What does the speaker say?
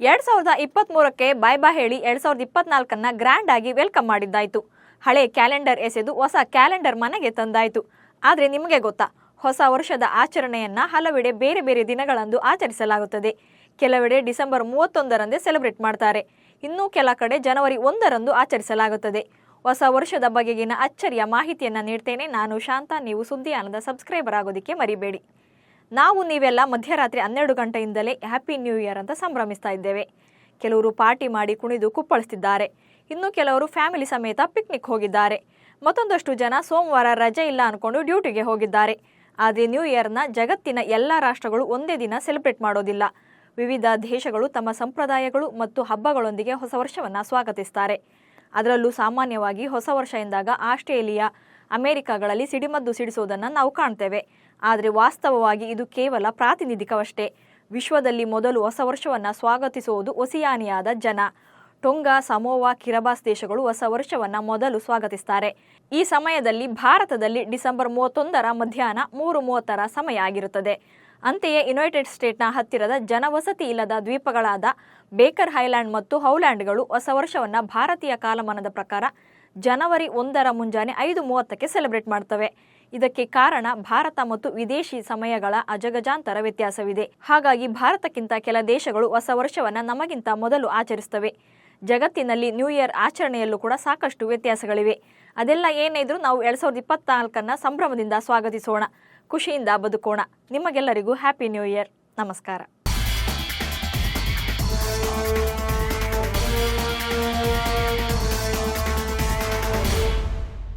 2023ಕ್ಕೆ ಬಾಯ್ ಬಾಯ್ ಹೇಳಿ 2024ನ್ನ ಗ್ರ್ಯಾಂಡ್ ಆಗಿ ವೆಲ್ಕಮ್ ಮಾಡಿದ್ದಾಯಿತು. ಹಳೆ ಕ್ಯಾಲೆಂಡರ್ ಎಸೆದು ಹೊಸ ಕ್ಯಾಲೆಂಡರ್ ಮನೆಗೆ ತಂದಾಯಿತು. ಆದರೆ ನಿಮಗೆ ಗೊತ್ತಾ, ಹೊಸ ವರ್ಷದ ಆಚರಣೆಯನ್ನ ಹಲವೆಡೆ ಬೇರೆ ಬೇರೆ ದಿನಗಳಂದು ಆಚರಿಸಲಾಗುತ್ತದೆ. ಕೆಲವೆಡೆ ಡಿಸೆಂಬರ್ 31ರಂದೇ ಸೆಲೆಬ್ರೇಟ್ ಮಾಡ್ತಾರೆ. ಇನ್ನೂ ಕೆಲ ಕಡೆ ಜನವರಿ 1ರಂದು ಆಚರಿಸಲಾಗುತ್ತದೆ. ಹೊಸ ವರ್ಷದ ಬಗೆಗಿನ ಅಚ್ಚರಿಯ ಮಾಹಿತಿಯನ್ನು ನೀಡ್ತೇನೆ. ನಾನು ಶಾಂತ. ನೀವು ಸುದ್ದಿಯಾನದ ಸಬ್ಸ್ಕ್ರೈಬರ್ ಆಗೋದಕ್ಕೆ ಮರಿಬೇಡಿ. ನೀವೆಲ್ಲ ಮಧ್ಯರಾತ್ರಿ 12 ಗಂಟೆಯಿಂದಲೇ ಹ್ಯಾಪಿ ನ್ಯೂ ಇಯರ್ ಅಂತ ಸಂಭ್ರಮಿಸ್ತಾ ಇದ್ದೇವೆ. ಕೆಲವರು ಪಾರ್ಟಿ ಮಾಡಿ ಕುಣಿದು ಕುಪ್ಪಳಿಸ್ತಿದ್ದಾರೆ. ಇನ್ನು ಕೆಲವರು ಫ್ಯಾಮಿಲಿ ಸಮೇತ ಪಿಕ್ನಿಕ್ ಹೋಗಿದ್ದಾರೆ. ಮತ್ತೊಂದಷ್ಟು ಜನ ಸೋಮವಾರ ರಜೆ ಇಲ್ಲ ಅನ್ಕೊಂಡು ಡ್ಯೂಟಿಗೆ ಹೋಗಿದ್ದಾರೆ. ಆದರೆ ನ್ಯೂ ಇಯರ್ನ ಜಗತ್ತಿನ ಎಲ್ಲ ರಾಷ್ಟ್ರಗಳು ಒಂದೇ ದಿನ ಸೆಲೆಬ್ರೇಟ್ ಮಾಡೋದಿಲ್ಲ. ವಿವಿಧ ದೇಶಗಳು ತಮ್ಮ ಸಂಪ್ರದಾಯಗಳು ಮತ್ತು ಹಬ್ಬಗಳೊಂದಿಗೆ ಹೊಸ ವರ್ಷವನ್ನು ಸ್ವಾಗತಿಸ್ತಾರೆ. ಅದರಲ್ಲೂ ಸಾಮಾನ್ಯವಾಗಿ ಹೊಸ ವರ್ಷ ಎಂದಾಗ ಆಸ್ಟ್ರೇಲಿಯಾ, ಅಮೆರಿಕಗಳಲ್ಲಿ ಸಿಡಿಮದ್ದು ಸಿಡಿಸೋದನ್ನು ನಾವು ಕಾಣ್ತೇವೆ. ಆದರೆ ವಾಸ್ತವವಾಗಿ ಇದು ಕೇವಲ ಪ್ರಾತಿನಿಧಿಕವಷ್ಟೇ. ವಿಶ್ವದಲ್ಲಿ ಮೊದಲು ಹೊಸ ವರ್ಷವನ್ನು ಸ್ವಾಗತಿಸುವುದು ಒಸಿಯಾನಿಯಾದ ಜನ. ಟೊಂಗಾ, ಸಮೋವಾ, ಕಿರಬಾಸ್ ದೇಶಗಳು ಹೊಸ ವರ್ಷವನ್ನು ಮೊದಲು ಸ್ವಾಗತಿಸ್ತಾರೆ. ಈ ಸಮಯದಲ್ಲಿ ಭಾರತದಲ್ಲಿ ಡಿಸೆಂಬರ್ 31ರ ಮಧ್ಯಾಹ್ನ 3:30ರ ಸಮಯ ಆಗಿರುತ್ತದೆ. ಅಂತೆಯೇ ಯುನೈಟೆಡ್ ಸ್ಟೇಟ್ನ ಹತ್ತಿರದ ಜನವಸತಿ ಇಲ್ಲದ ದ್ವೀಪಗಳಾದ ಬೇಕರ್ ಐಲ್ಯಾಂಡ್ ಮತ್ತು ಹೌಲ್ಯಾಂಡ್ಗಳು ಹೊಸ ವರ್ಷವನ್ನು ಭಾರತೀಯ ಕಾಲಮಾನದ ಪ್ರಕಾರ ಜನವರಿ 1ರ ಮುಂಜಾನೆ 5:30ಕ್ಕೆ ಸೆಲೆಬ್ರೇಟ್ ಮಾಡ್ತವೆ. ಇದಕ್ಕೆ ಕಾರಣ ಭಾರತ ಮತ್ತು ವಿದೇಶಿ ಸಮಯಗಳ ಅಜಗಜಾಂತರ ವ್ಯತ್ಯಾಸವಿದೆ. ಹಾಗಾಗಿ ಭಾರತಕ್ಕಿಂತ ಕೆಲ ದೇಶಗಳು ಹೊಸ ವರ್ಷವನ್ನು ನಮಗಿಂತ ಮೊದಲು ಆಚರಿಸ್ತವೆ. ಜಗತ್ತಿನಲ್ಲಿ ನ್ಯೂ ಇಯರ್ ಆಚರಣೆಯಲ್ಲೂ ಕೂಡ ಸಾಕಷ್ಟು ವ್ಯತ್ಯಾಸಗಳಿವೆ. ಅದೆಲ್ಲ ಏನಿದ್ರೂ ನಾವು 2024ನ್ನ ಸಂಭ್ರಮದಿಂದ ಸ್ವಾಗತಿಸೋಣ, ಖುಷಿಯಿಂದ ಬದುಕೋಣ. ನಿಮಗೆಲ್ಲರಿಗೂ ಹ್ಯಾಪಿ ನ್ಯೂ ಇಯರ್. ನಮಸ್ಕಾರ.